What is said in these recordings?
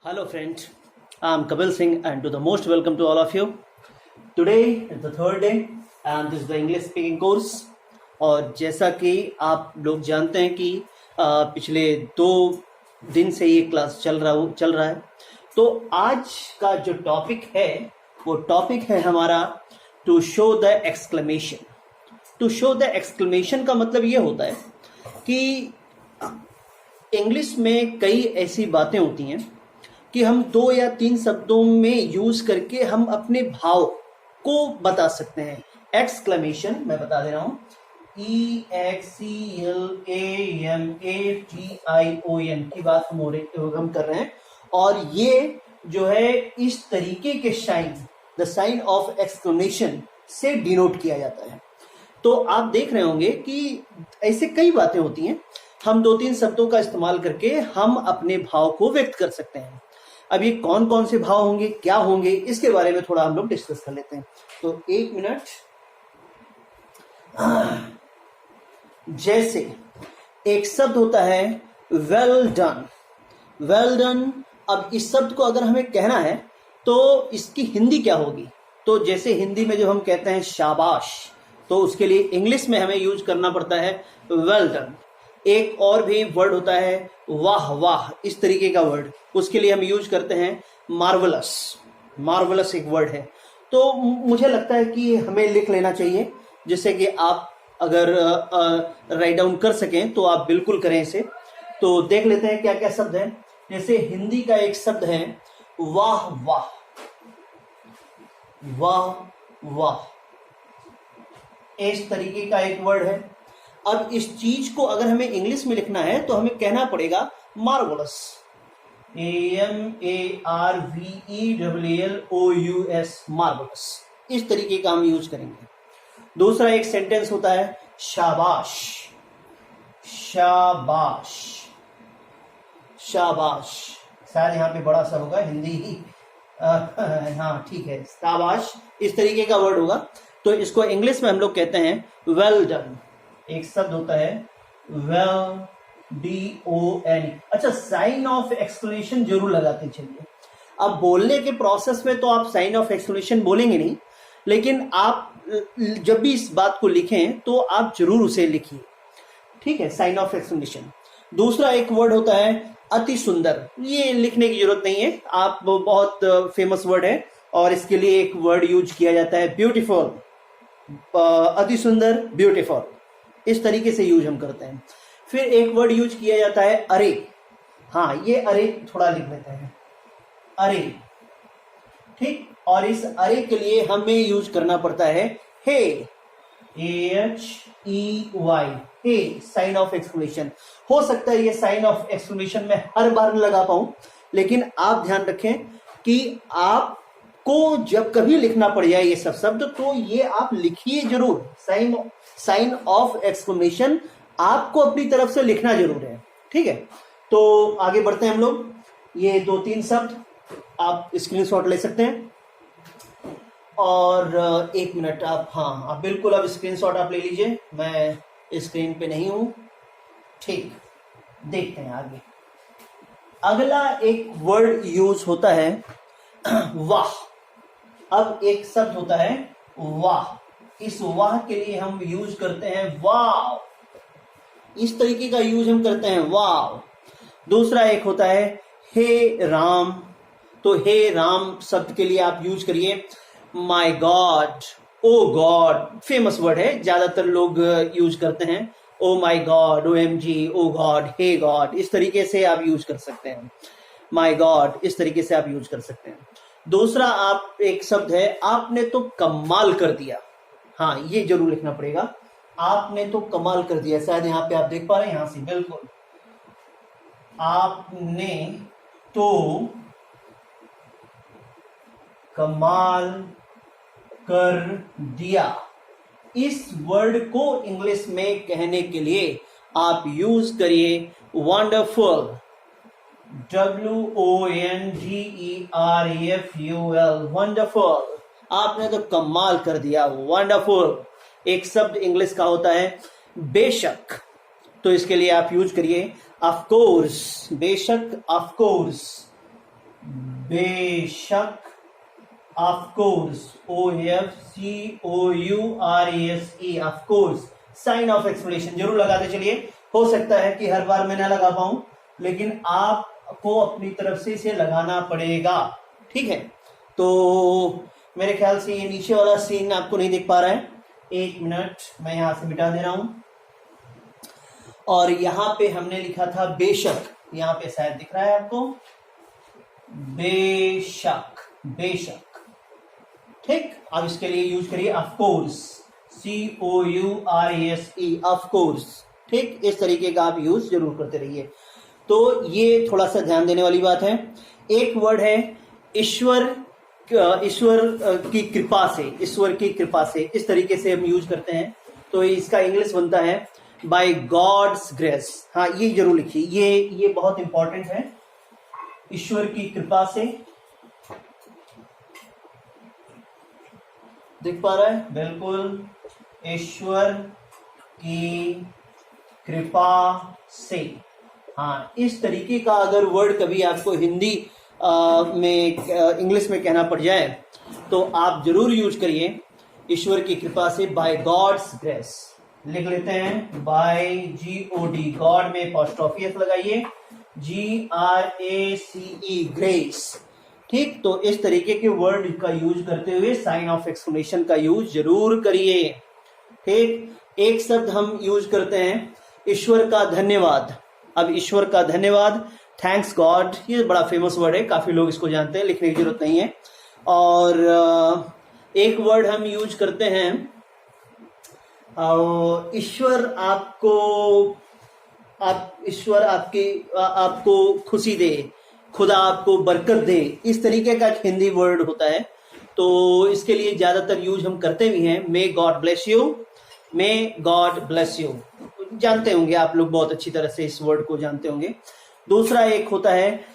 Hello, friend. I'm Kapil Singh, and to the most welcome to all of you. Today is the third day, and this is the English speaking course. और जैसा कि आप लोग जानते हैं कि पिछले 2 दिन से ये क्लास चल रहा है। तो आज का जो टॉपिक है वो टॉपिक है हमारा to show the exclamation. To show the exclamation का मतलब ये होता है कि इंग्लिश में कई ऐसी बातें होती हैं कि हम 2 या 3 शब्दों में यूज करके हम अपने भाव को बता सकते हैं। एक्सक्लेमेशन मैं बता दे रहा हूं, EXCLAMATION की बात हम कर रहे हैं। और ये जो है इस तरीके के sign, the sign of exclamation से डिनोट किया जाता है। तो आप देख रहे होंगे कि ऐसे कई बातें होती हैं, हम 2-3 शब्दों का इस्तेमाल करके हम अपने भाव को व्यक्त कर सकते हैं। अब ये कौन कौन से भाव होंगे, क्या होंगे, इसके बारे में थोड़ा हम लोग डिस्कस कर लेते हैं। तो 1 मिनट। जैसे एक शब्द होता है वेल डन। वेल डन, अब इस शब्द को अगर हमें कहना है तो इसकी हिंदी क्या होगी? तो जैसे हिंदी में जब हम कहते हैं शाबाश, तो उसके लिए इंग्लिश में हमें यूज करना पड़ता है वेल डन। एक और भी वर्ड होता है वाह वाह, इस तरीके का वर्ड, उसके लिए हम यूज करते हैं मार्वलस। मार्वलस एक वर्ड है। तो मुझे लगता है कि हमें लिख लेना चाहिए, जिससे कि आप अगर राइट डाउन कर सकें तो आप बिल्कुल करें इसे। तो देख लेते हैं क्या क्या शब्द हैं। जैसे हिंदी का एक शब्द है वाह वाह। वाह वाह इस तरीके का एक वर्ड है। अब इस चीज को अगर हमें इंग्लिश में लिखना है तो हमें कहना पड़ेगा मार्वलस। AMARVELLOUS, marvellous. इस तरीके का हम यूज करेंगे। दूसरा एक सेंटेंस होता है शाबाश। शाबाश। शाबाश शायद यहाँ पे बड़ा सा होगा, हिंदी ही हाँ ठीक है, शाबाश इस तरीके का वर्ड होगा। तो इसको इंग्लिश में हम लोग कहते हैं वेल डन। एक शब्द होता है वेल, DON। अच्छा, साइन ऑफ एक्सक्लेमेशन जरूर लगाते चलिए। अब बोलने के प्रोसेस में तो आप साइन ऑफ एक्सक्लेमेशन बोलेंगे नहीं, लेकिन आप जब भी इस बात को लिखें तो आप जरूर उसे लिखिए, ठीक है, साइन ऑफ एक्सक्लेमेशन। दूसरा एक वर्ड होता है अति सुंदर। ये लिखने की जरूरत नहीं है, आप बहुत फेमस वर्ड है और इसके लिए एक वर्ड यूज किया जाता है ब्यूटीफुल। अति सुंदर, ब्यूटीफुल, इस तरीके से यूज हम करते हैं। फिर एक वर्ड यूज किया जाता है अरे। हाँ, ये अरे थोड़ा लिख लेते हैं, अरे, ठीक। और इस अरे के लिए हमें यूज करना पड़ता है hey, AHEY, hey, sign of exclamation. हो सकता है ये साइन ऑफ एक्सक्लेमेशन में हर बार लगा पाऊं, लेकिन आप ध्यान रखें कि आपको जब कभी लिखना पड़ जाए ये सब शब्द तो ये आप लिखिए जरूर। साइन ऑफ एक्सक्लेमेशन आपको अपनी तरफ से लिखना जरूर है, ठीक है। तो आगे बढ़ते हैं हम लोग। ये 2-3 शब्द आप स्क्रीनशॉट ले सकते हैं। और 1 मिनट आप, हाँ आप बिल्कुल अब स्क्रीनशॉट आप ले लीजिए, मैं स्क्रीन पे नहीं हूं, ठीक। देखते हैं आगे। अगला एक वर्ड यूज होता है वाह। अब एक शब्द होता है वाह। इस वाह के लिए हम यूज करते हैं वाव। इस तरीके का यूज हम करते हैं वाव। दूसरा एक होता है हे राम। तो हे राम शब्द के लिए आप यूज करिए my God, O God, famous word है, ज्यादातर लोग यूज करते हैं। O my God, OMG, O God, hey God, इस तरीके से आप यूज कर सकते हैं। माय गॉड, इस तरीके से आप यूज कर सकते हैं। दूसरा आप एक शब्द है आपने तो कमाल कर दिया। हाँ, ये जरूर लिखना पड़ेगा, आपने तो कमाल कर दिया। शायद यहाँ पे आप देख पा रहे हैं, यहां से बिल्कुल, आपने तो कमाल कर दिया। इस वर्ड को इंग्लिश में कहने के लिए आप यूज करिए वंडरफुल, WONDERFUL, वंडरफुल। आपने तो कमाल कर दिया, वंडरफुल। एक शब्द इंग्लिश का होता है बेशक। तो इसके लिए आप यूज करिए ऑफ कोर्स, बेशक, ऑफ कोर्स। बेशक, of course, OFCOURASE, of course, sign of exclamation जरूर लगाते चलिए। हो सकता है कि हर बार मैं ना लगा पाऊं, लेकिन आपको अपनी तरफ से इसे लगाना पड़ेगा, ठीक है। तो मेरे ख्याल से ये नीचे वाला सीन आपको नहीं दिख पा रहा है, एक मिनट मैं यहां से मिटा दे रहा हूं। और यहां पे हमने लिखा था बेशक, यहां पे शायद दिख रहा है आपको, बेशक, बेशक, ठीक। अब इसके लिए यूज करिए of course, COURASE, of course, ठीक। इस तरीके का आप यूज जरूर करते रहिए। तो ये थोड़ा सा ध्यान देने वाली बात है। एक वर्ड है ईश्वर, ईश्वर की कृपा से, ईश्वर की कृपा से, इस तरीके से हम यूज करते हैं। तो इसका इंग्लिश बनता है बाय गॉड्स ग्रेस। हाँ, ये जरूर लिखिए, ये बहुत इंपॉर्टेंट है। ईश्वर की कृपा से, दिख पा रहा है, बिल्कुल, ईश्वर की कृपा से। हाँ, इस तरीके का अगर वर्ड कभी आपको हिंदी में इंग्लिश में कहना पड़ जाए तो आप जरूर यूज करिए, ईश्वर की कृपा से, बाय गॉड्स ग्रेस। लिख लेते हैं बाय GOD, गॉड में अपॉस्ट्रोफी एस लगाइए, GRACE, ग्रेस, ठीक। तो इस तरीके के वर्ड का यूज करते हुए साइन ऑफ एक्सक्लेमेशन का यूज जरूर करिए, ठीक। एक शब्द हम यूज करते हैं ईश्वर का धन्यवाद। अब ईश्वर का धन्यवाद, थैंक्स गॉड, ये बड़ा फेमस वर्ड है, काफी लोग इसको जानते हैं, लिखने की जरूरत नहीं है। और एक वर्ड हम यूज करते हैं, ईश्वर आपको, ईश्वर आपको खुशी दे, खुदा आपको बरकत दे, इस तरीके का एक हिंदी वर्ड होता है। तो इसके लिए ज्यादातर यूज हम करते भी हैं, may God bless you, may God bless you, जानते होंगे आप लोग, बहुत अच्छी तरह से इस वर्ड को जानते होंगे। दूसरा एक होता है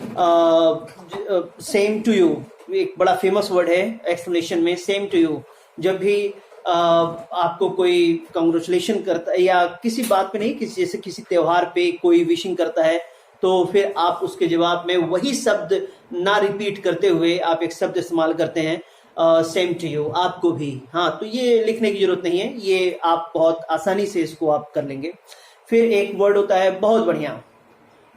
सेम टू यू, एक बड़ा फेमस वर्ड है एक्सप्लेनेशन में, सेम टू यू। जब भी आपको कोई कंग्रेचुलेशन करता है या किसी बात पे नहीं, किसी जैसे किसी त्योहार पे कोई विशिंग करता है, तो फिर आप उसके जवाब में वही शब्द ना रिपीट करते हुए आप एक शब्द इस्तेमाल करते हैं, सेम टू यू, आपको भी। हाँ, तो ये लिखने की जरूरत नहीं है, ये आप बहुत आसानी से इसको आप कर लेंगे। फिर एक वर्ड होता है बहुत बढ़िया,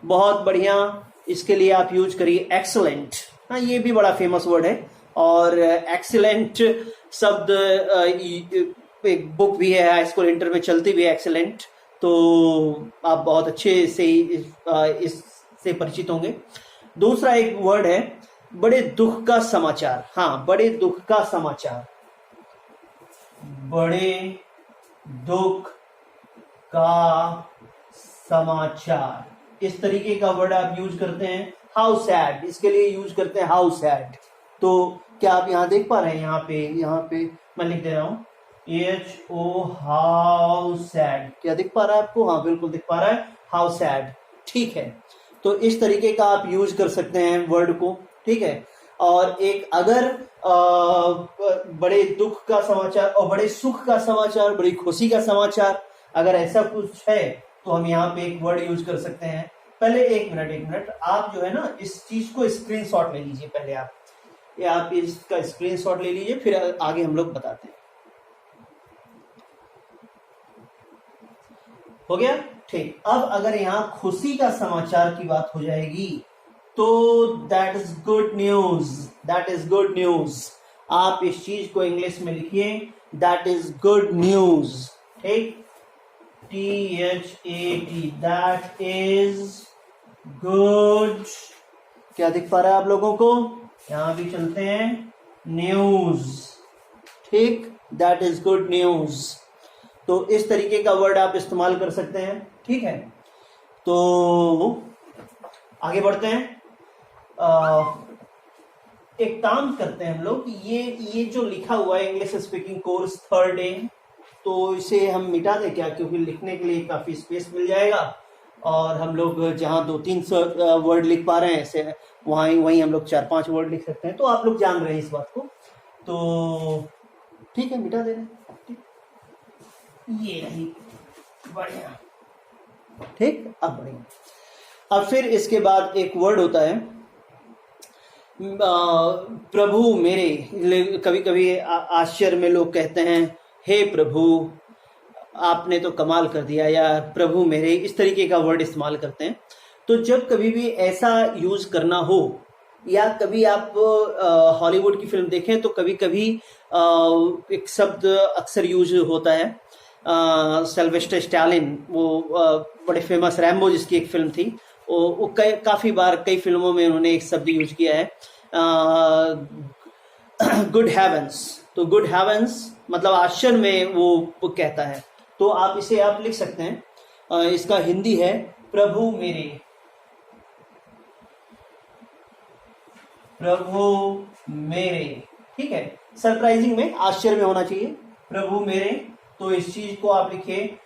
बहुत बढ़िया, इसके लिए आप यूज करिए एक्सलेंट। हाँ, ये भी बड़ा फेमस वर्ड है। और एक्सीलेंट शब्द एक बुक भी है, हाई स्कूल इंटर में चलती भी है एक्सीलेंट, तो आप बहुत अच्छे से इससे परिचित होंगे। दूसरा एक वर्ड है बड़े दुख का समाचार। हाँ, बड़े दुख का समाचार, बड़े दुख का समाचार, इस तरीके का वर्ड आप यूज करते हैं। हाउ सैड, इसके लिए यूज करते हैं हाउ सैड। तो क्या आप यहाँ देख पा रहे हैं, यहाँ पे मैं लिख दे रहा हूँ HO, हाउ सैड, क्या दिख पा रहा है आपको? हाँ, बिल्कुल दिख पा रहा है, हाउ सैड, ठीक है। तो इस तरीके का आप यूज कर सकते हैं वर्ड को, ठीक है। और एक अगर बड़े दुख का समाचार और बड़े सुख का समाचार, बड़ी खुशी का समाचार, अगर ऐसा कुछ है तो हम यहाँ पे एक वर्ड यूज कर सकते हैं। पहले एक मिनट, आप जो है ना इस चीज को स्क्रीनशॉट ले लीजिए, पहले आप इसका स्क्रीनशॉट ले लीजिए, फिर आगे हम लोग बताते हैं। हो गया, ठीक। अब अगर यहाँ खुशी का समाचार की बात हो जाएगी तो that is good news, that is good news. आप इस चीज को इंग्लिश में लिखिए, दैट इज गुड न्यूज, ठीक, THAT, दैट इज गुड। क्या दिख पा रहा है आप लोगों को? यहां भी चलते हैं, न्यूज, ठीक, दैट इज गुड न्यूज। तो इस तरीके का वर्ड आप इस्तेमाल कर सकते हैं, ठीक है। तो आगे बढ़ते हैं। एक काम करते हैं हम लोग, ये जो लिखा हुआ है English speaking course third day, तो इसे हम मिटा दें क्या, क्योंकि लिखने के लिए काफी स्पेस मिल जाएगा और हम लोग जहां 2-3 वर्ड लिख पा रहे हैं ऐसे वहीं हम लोग 4-5 वर्ड लिख सकते हैं। तो आप लोग जान रहे हैं इस बात को, तो ठीक है, मिटा दे रहे हैं, ये रही, बढ़िया, ठीक। अब बढ़िया, अब फिर इसके बाद एक वर्ड होता है प्रभु मेरे, कभी कभी आश्चर्य में लोग कहते हैं हे प्रभु आपने तो कमाल कर दिया, या प्रभु मेरे, इस तरीके का वर्ड इस्तेमाल करते हैं। तो जब कभी भी ऐसा यूज करना हो, या कभी आप हॉलीवुड की फिल्म देखें तो कभी कभी एक शब्द अक्सर यूज होता है, सिल्वेस्टर स्टैलिन, वो बड़े फेमस रैम्बो जिसकी एक फिल्म थी, वो काफी बार कई फिल्मों में उन्होंने एक शब्द यूज किया है, गुड हेवंस। तो गुड हेवंस मतलब आश्चर्य में वो कहता है। तो आप इसे आप लिख सकते हैं, इसका हिंदी है प्रभु मेरे, प्रभु मेरे, ठीक है। सरप्राइजिंग में, आश्चर्य में होना चाहिए प्रभु मेरे। तो इस चीज को आप लिखिए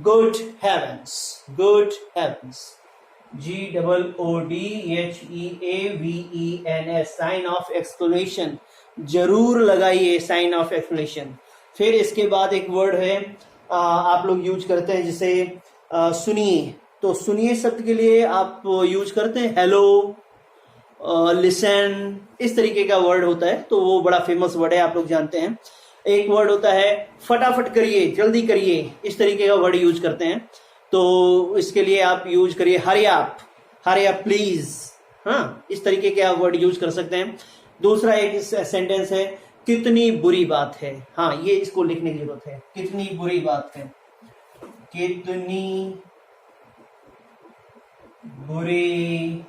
good heavens, good heavens, GOODHEAVENS, sign of exclamation, जरूर लगाइए साइन ऑफ एक्सक्लेमेशन। फिर इसके बाद एक वर्ड है आप लोग यूज करते हैं जिसे सुनिए। तो सुनिए शब्द के लिए आप यूज करते हैं हेलो, लिसन, इस तरीके का वर्ड होता है। तो वो बड़ा फेमस वर्ड है, आप लोग जानते हैं। एक वर्ड होता है फटाफट करिए, जल्दी करिए, इस तरीके का वर्ड यूज करते हैं। तो इसके लिए आप यूज करिए हरी अप प्लीज, हाँ, इस तरीके के आप वर्ड यूज कर सकते हैं। दूसरा एक सेंटेंस है कितनी बुरी बात है, हाँ, ये इसको लिखने की जरूरत है, कितनी बुरी बात है, कितनी बुरी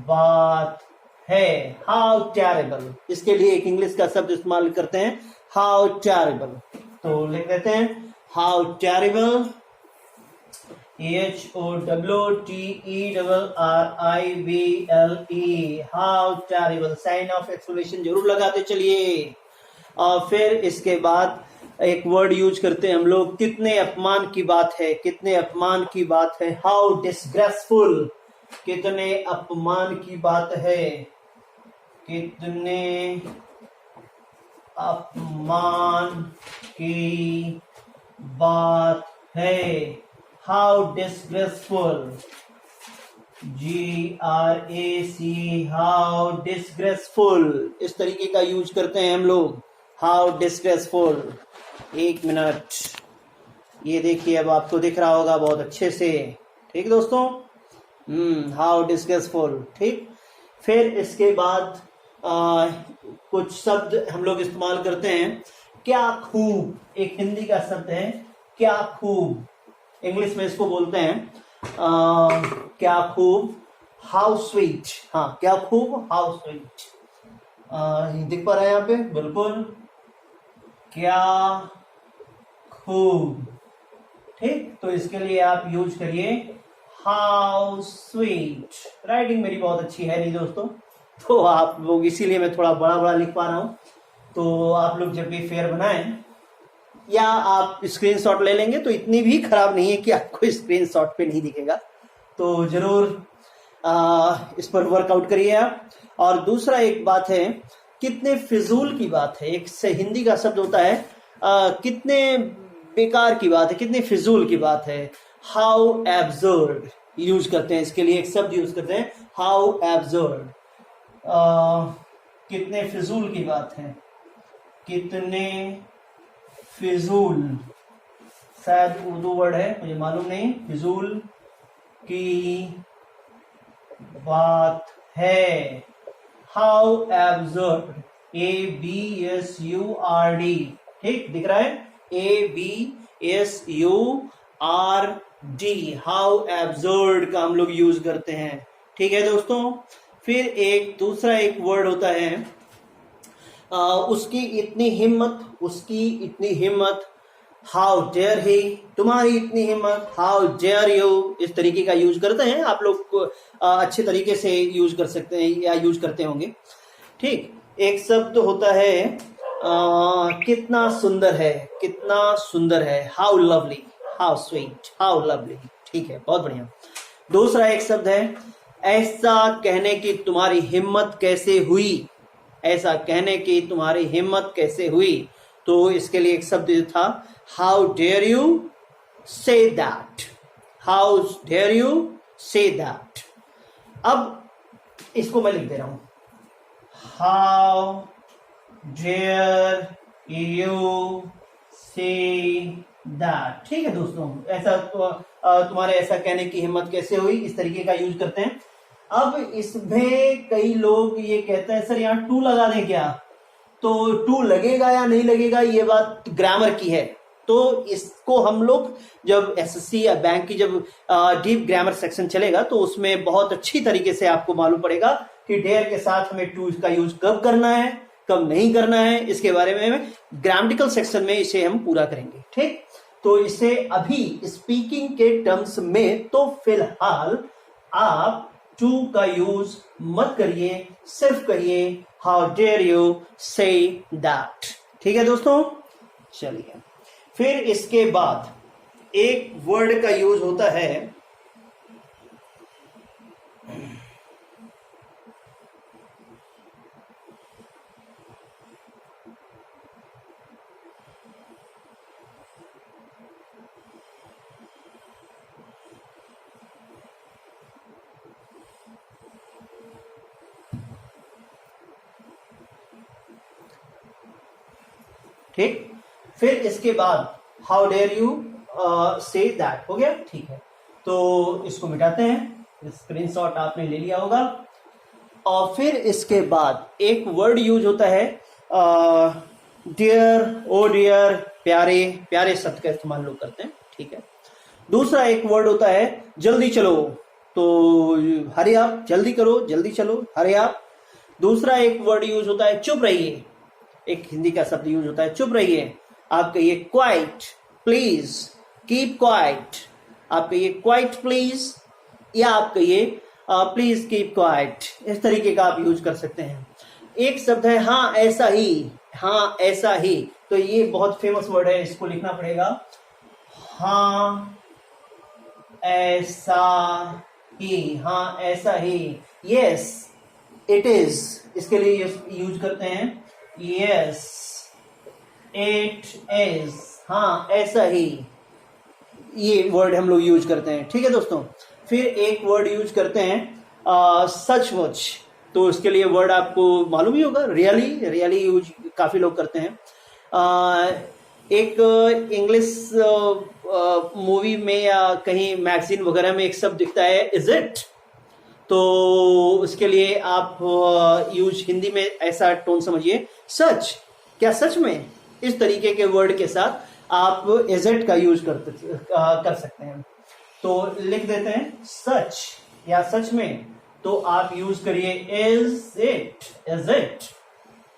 बात है, हाउ टेरेबल। इसके लिए एक इंग्लिश का शब्द इस्तेमाल करते हैं हाउ टेरेबल। तो लिख देते हैं how terrible, HOTTERRIBLE, how terrible, sign of exclamation जरूर लगाते चलिए। और फिर इसके बाद एक वर्ड यूज करते हैं हम लोग, कितने अपमान की बात है, कितने अपमान की बात है, हाउ डिसग्रेसफुल, कितने अपमान की बात है, कितने अपमान की बात है, how disgraceful, GRAC, how disgraceful, इस तरीके का यूज करते हैं हम लोग, हाउ डिसग्रेसफुल। एक मिनट, ये देखिए अब आपको दिख रहा होगा बहुत अच्छे से, ठीक दोस्तों, हाउ डिसग्रेसफुल, ठीक। फिर इसके बाद कुछ शब्द हम लोग इस्तेमाल करते हैं, क्या खूब, एक हिंदी का शब्द है क्या खूब, इंग्लिश में इसको बोलते हैं क्या खूब, हाउ स्वीट, हाँ, क्या खूब, हाउ स्वीट, दिख पा रहा है यहाँ पे, बिल्कुल, क्या खूब, ठीक। तो इसके लिए आप यूज करिए हाउ स्वीट। राइटिंग मेरी बहुत अच्छी है नहीं दोस्तों, तो आप लोग, इसीलिए मैं थोड़ा बड़ा बड़ा लिख पा रहा हूं। तो आप लोग जब भी फेयर बनाएं, या आप स्क्रीनशॉट ले लेंगे तो इतनी भी खराब नहीं है कि आपको स्क्रीनशॉट पे नहीं दिखेगा। तो जरूर इस पर वर्कआउट करिए आप। और दूसरा एक बात है, कितने फिजूल की बात है, एक से हिंदी का शब्द होता है कितने बेकार की बात है, कितने फिजूल की बात है, हाउ एब्सर्ड यूज करते हैं। इसके लिए एक शब्द यूज करते हैं हाउ एब्सर्ड, कितने फिजूल की बात है, कितने फिजूल, शायद उर्दू वर्ड है, मुझे मालूम नहीं, फिजूल की बात है, हाउ एब्सर्ड, ABSURD, ठीक दिख रहा है, ABSURD, हाउ एब्सर्ड का हम लोग यूज करते हैं, ठीक है दोस्तों। फिर एक दूसरा एक वर्ड होता है उसकी इतनी हिम्मत, उसकी इतनी हिम्मत, हाउ डेयर ही, तुम्हारी इतनी हिम्मत, हाउ डेयर यू, इस तरीके का यूज करते हैं। आप लोग अच्छे तरीके से यूज कर सकते हैं या यूज करते होंगे, ठीक। एक शब्द होता है कितना सुंदर है, कितना सुंदर है, how lovely, how sweet, how lovely, ठीक है, बहुत बढ़िया। दूसरा एक शब्द है ऐसा कहने की तुम्हारी हिम्मत कैसे हुई, ऐसा कहने की तुम्हारी हिम्मत कैसे हुई। तो इसके लिए एक शब्द था how dare you say that, how dare you say that. अब इसको मैं लिख दे रहा हूं, how dare you say that. ठीक है दोस्तों, ऐसा तो, तुम्हारे ऐसा कहने की हिम्मत कैसे हुई, इस तरीके का यूज करते हैं। अब इसमें कई लोग ये कहते हैं सर यहाँ टू लगा दें क्या, तो टू लगेगा या नहीं लगेगा ये बात ग्रामर की है। तो इसको हम लोग जब एसएससी या बैंक की जब डीप ग्रामर सेक्शन चलेगा तो उसमें बहुत अच्छी तरीके से आपको मालूम पड़ेगा कि डेयर के साथ हमें टू का यूज कब करना है, कब नहीं करना है, इसके बारे में ग्रामेटिकल सेक्शन में इसे हम पूरा करेंगे। ठीक, तो इसे अभी स्पीकिंग के टर्म्स में तो फिलहाल आप टू का यूज मत करिए, सिर्फ कहिए how dare you say that. ठीक है दोस्तों, चलिए फिर इसके बाद एक वर्ड का यूज होता है ठीक, फिर इसके बाद how dare you say that हो गया। ठीक है, तो इसको मिटाते हैं, स्क्रीनशॉट आपने ले लिया होगा। और फिर इसके बाद एक वर्ड यूज होता है डियर, ओ डियर, प्यारे, प्यारे शब्द का इस्तेमाल लोग करते हैं। ठीक है, दूसरा एक वर्ड होता है जल्दी चलो, तो हरी आप, जल्दी करो, जल्दी चलो, हरी आप। दूसरा एक वर्ड यूज होता है चुप रहिए, एक हिंदी का शब्द यूज होता है चुप रहिए। आप कहिए क्वाइट प्लीज, कीप क्वाइट। आप कहिए क्वाइट प्लीज, या आप कहिए प्लीज कीप क्वाइट। इस तरीके का आप यूज कर सकते हैं। एक शब्द है हाँ ऐसा ही, हाँ ऐसा ही, तो ये बहुत फेमस वर्ड है, इसको लिखना पड़ेगा हाँ ऐसा ही, हाँ ऐसा ही। यस इट इज, इसके लिए यूज करते हैं यस इट इज, हाँ ऐसा ही, ये वर्ड हम लोग यूज करते हैं। ठीक है दोस्तों, फिर एक वर्ड यूज करते हैं सचमुच, तो इसके लिए वर्ड आपको मालूम ही होगा रियली, रियली यूज काफी लोग करते हैं। एक इंग्लिश मूवी में या कहीं मैगजीन वगैरह में एक शब्द दिखता है इज इट, तो उसके लिए आप यूज हिंदी में ऐसा टोन समझिए सच, क्या सच में, इस तरीके के वर्ड के साथ आप इज इट का यूज कर सकते हैं। तो लिख देते हैं सच या सच में, तो आप यूज करिए इज इट, इज इट,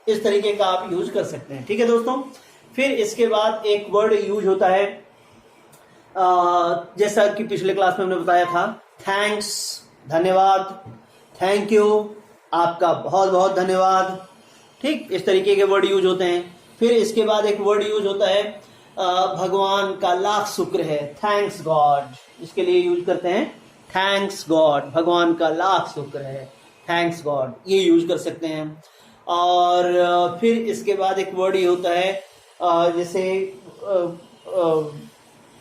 इस तरीके का आप यूज कर सकते हैं। ठीक है दोस्तों, फिर इसके बाद एक वर्ड यूज होता है जैसा कि पिछले क्लास में हमने बताया था थैंक्स, धन्यवाद, थैंक यू, आपका बहुत बहुत धन्यवाद। ठीक, इस तरीके के वर्ड यूज होते हैं। फिर इसके बाद एक वर्ड यूज होता है भगवान का लाख शुक्र है, थैंक्स गॉड, इसके लिए यूज करते हैं थैंक्स गॉड, भगवान का लाख शुक्र है, थैंक्स गॉड, ये यूज कर सकते हैं। और फिर इसके बाद एक वर्ड ये होता है जैसे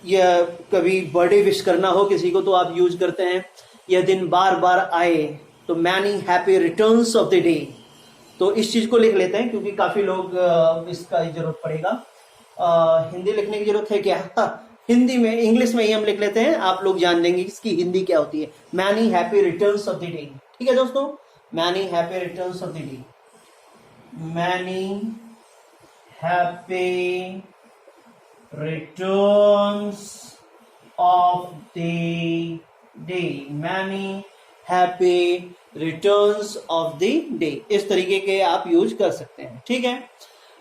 या कभी बर्थडे विश करना हो किसी को तो आप यूज करते हैं यह दिन बार बार आए, तो many happy returns of the day. तो इस चीज को लिख लेते हैं क्योंकि काफी लोग इसका जरूरत पड़ेगा। हिंदी लिखने की जरूरत है क्या? हिंदी में, इंग्लिश में ही हम लिख लेते हैं, आप लोग जान लेंगे इसकी हिंदी क्या होती है। Many happy returns of the day. ठीक है दोस्तों, many happy returns of the day, many happy returns of the day, many happy returns of the day, इस तरीके के आप यूज कर सकते हैं। ठीक है,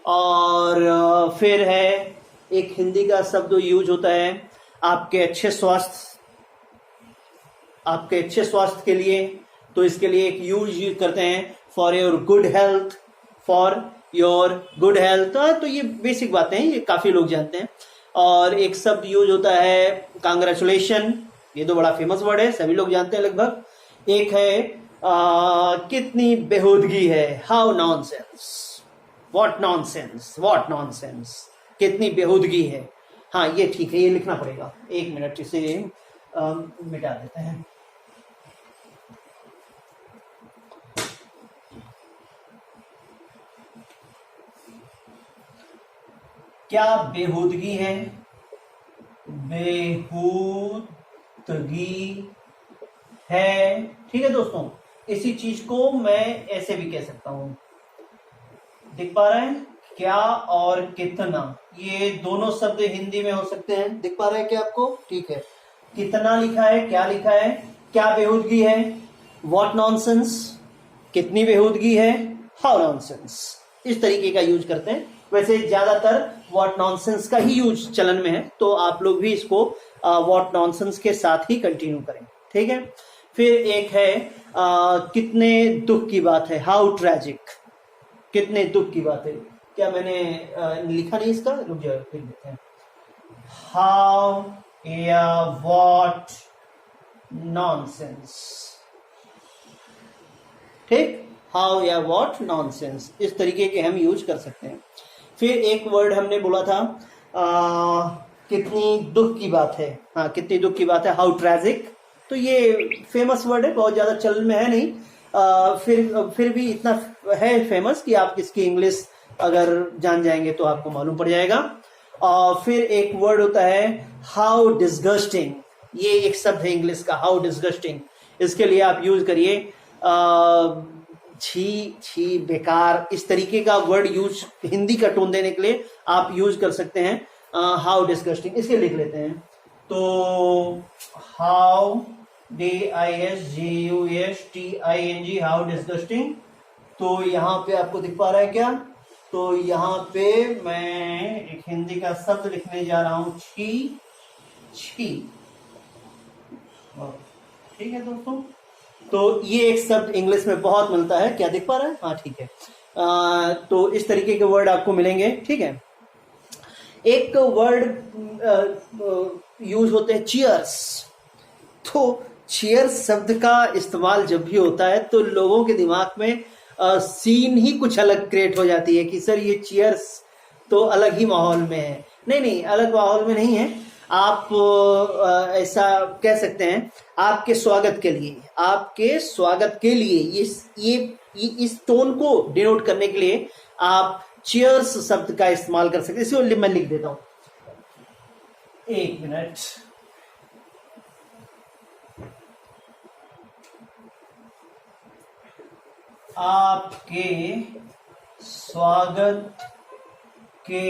और फिर है एक हिंदी का शब्द यूज होता है आपके अच्छे स्वास्थ्य, आपके अच्छे स्वास्थ्य के लिए, तो इसके लिए एक यूज करते हैं for your good health, for your good health. तो ये बेसिक बातें हैं, ये काफी लोग जानते हैं। और एक शब्द यूज होता है कांग्रेचुलेशन, ये तो बड़ा फेमस वर्ड है, सभी लोग जानते हैं लगभग। एक है कितनी बेहूदगी है, how nonsense, what nonsense, what nonsense, कितनी बेहूदगी है। हाँ ये ठीक है, ये लिखना पड़ेगा, एक मिनट इसे मिटा देते हैं। क्या बेहूदगी है, बेहूदगी है। ठीक है दोस्तों, इसी चीज को मैं ऐसे भी कह सकता हूं, दिख पा रहा है, क्या और कितना, ये दोनों शब्द हिंदी में हो सकते हैं। दिख पा रहा है क्या आपको? ठीक है, कितना लिखा है, क्या लिखा है, क्या बेहूदगी है, व्हाट नॉनसेंस, कितनी बेहूदगी है, हाउ नॉनसेंस, इस तरीके का यूज करते हैं। वैसे ज्यादातर व्हाट नॉनसेंस का ही यूज चलन में है, तो आप लोग भी इसको व्हाट नॉनसेंस के साथ ही कंटिन्यू करें। ठीक है, फिर एक है कितने दुख की बात है, हाउ ट्रेजिक, कितने दुख की बात है। क्या मैंने लिखा नहीं इसका, रुक जाओ फिर देखते हैं। हाउ या व्हाट नॉनसेंस, ठीक, हाउ या व्हाट नॉनसेंस, इस तरीके के हम यूज कर सकते हैं। फिर एक वर्ड हमने बोला था कितनी दुख की बात है, हाँ कितनी दुख की बात है, हाउ ट्रेजिक। तो ये फेमस वर्ड है, बहुत ज्यादा चलन में है नहीं, फिर भी इतना है फेमस कि आप इसकी इंग्लिश अगर जान जाएंगे तो आपको मालूम पड़ जाएगा। और फिर एक वर्ड होता है हाउ डिस्गस्टिंग, ये एक शब्द है इंग्लिश का, हाउ डिस्गस्टिंग। इसके लिए आप यूज करिए छी छी बेकार, इस तरीके का वर्ड यूज हिंदी का टोन देने के लिए आप यूज कर सकते हैं हाउ डिस्गस्टिंग। इसके लिख लेते हैं, तो हाउ DISGUSTING, हाउ डिस्गस्टिंग। तो यहाँ पे आपको दिख पा रहा है क्या? तो यहाँ पे मैं एक हिंदी का शब्द लिखने जा रहा हूं, छी छी। ठीक है दोस्तों, तो ये एक शब्द इंग्लिश में बहुत मिलता है, क्या दिख पा रहा है? हाँ ठीक है। तो इस तरीके के वर्ड आपको मिलेंगे। ठीक है, एक वर्ड यूज होते हैं चीयर्स। तो चीयर्स शब्द का इस्तेमाल जब भी होता है तो लोगों के दिमाग में सीन ही कुछ अलग क्रिएट हो जाती है कि सर ये चीयर्स तो अलग ही माहौल में है। नहीं, अलग माहौल में नहीं है, आप ऐसा कह सकते हैं आपके स्वागत के लिए, आपके स्वागत के लिए ये इस टोन को डिनोट करने के लिए आप चीयर्स शब्द का इस्तेमाल कर सकते हैं। इसे मैं लिख देता हूं, एक मिनट। आपके स्वागत के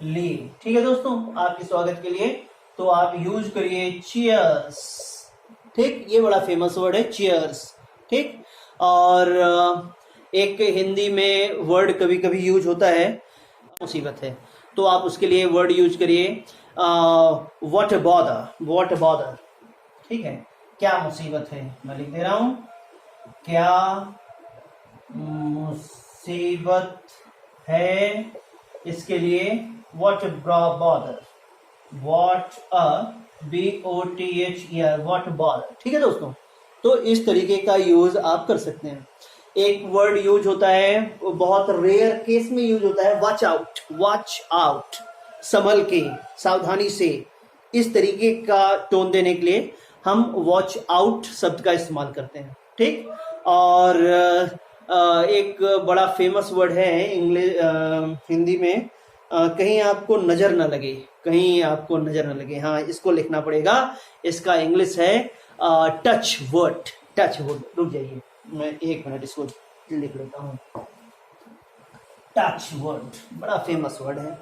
लिए, ठीक है दोस्तों, आपके स्वागत के लिए तो आप यूज करिए चीयर्स। ठीक, ये बड़ा फेमस वर्ड है चीयर्स। ठीक, और एक हिंदी में वर्ड कभी कभी यूज होता है मुसीबत है, तो आप उसके लिए वर्ड यूज करिए what a bother, what a bother. ठीक है, क्या मुसीबत है, मैं लिख दे रहा हूं, क्या मुसीबत है, इसके लिए what a bother, what a BOTHER, what bother. ठीक है दोस्तों, तो इस तरीके का यूज आप कर सकते हैं। एक वर्ड यूज होता है, बहुत रेयर केस में यूज होता है, वॉच आउट, वॉच आउट, संभल के, सावधानी से, इस तरीके का टोन देने के लिए हम वॉच आउट शब्द का इस्तेमाल करते हैं। ठीक, और एक बड़ा फेमस वर्ड है इंग्लिश हिंदी में, कहीं आपको नजर न लगे, कहीं आपको नजर न लगे, हाँ इसको लिखना पड़ेगा। इसका इंग्लिश है टच वर्ड, टच वर्ड। रुक जाइए, मैं एक मिनट इसको लिख लेता हूं, टच वर्ड, बड़ा फेमस वर्ड है।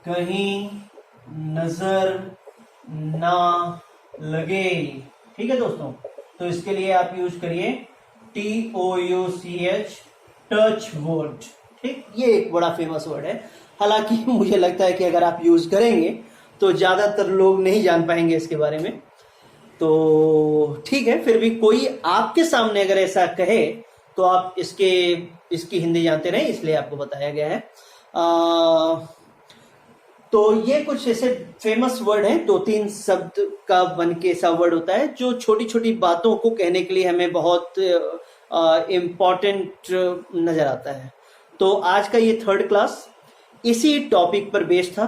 कहीं नजर ना लगे। ठीक है दोस्तों, तो इसके लिए आप यूज करिए TOUCH, टच वर्ड। ठीक, ये एक बड़ा फेमस वर्ड है, हालांकि मुझे लगता है कि अगर आप यूज करेंगे तो ज्यादातर लोग नहीं जान पाएंगे इसके बारे में। तो ठीक है, फिर भी कोई आपके सामने अगर ऐसा कहे तो आप इसकी हिंदी जानते रहे, इसलिए आपको बताया गया है। तो ये कुछ ऐसे फेमस वर्ड हैं, 2-3 शब्द का बन के ऐसा वर्ड होता है जो छोटी छोटी बातों को कहने के लिए हमें बहुत इम्पॉर्टेंट नजर आता है। तो आज का ये 3rd क्लास इसी टॉपिक पर बेस्ड था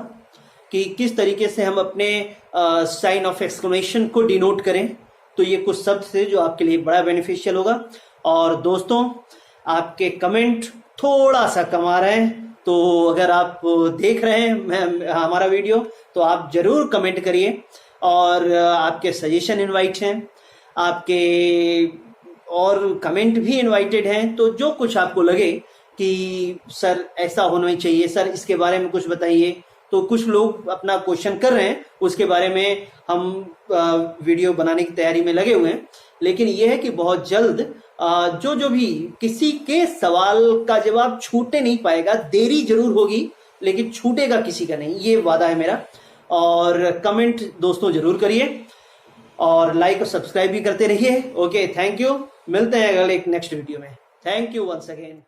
कि किस तरीके से हम अपने साइन ऑफ एक्सक्लेमेशन को डिनोट करें। तो ये कुछ शब्द थे जो आपके लिए बड़ा बेनिफिशियल होगा। और दोस्तों, आपके कमेंट थोड़ा सा कम आ रहे हैं, तो अगर आप देख रहे हैं हमारा वीडियो तो आप जरूर कमेंट करिए, और आपके सजेशन इनवाइट हैं, आपके और कमेंट भी इनवाइटेड हैं। तो जो कुछ आपको लगे कि सर ऐसा होना ही चाहिए, सर इसके बारे में कुछ बताइए, तो कुछ लोग अपना क्वेश्चन कर रहे हैं, उसके बारे में हम वीडियो बनाने की तैयारी में लगे हुए हैं। लेकिन यह है कि बहुत जल्द जो भी किसी के सवाल का जवाब छूटने नहीं पाएगा, देरी जरूर होगी लेकिन छूटेगा किसी का नहीं, ये वादा है मेरा। और कमेंट दोस्तों जरूर करिए, और लाइक और सब्सक्राइब भी करते रहिए। ओके, थैंक यू, मिलते हैं अगले एक नेक्स्ट वीडियो में। Thank you once again.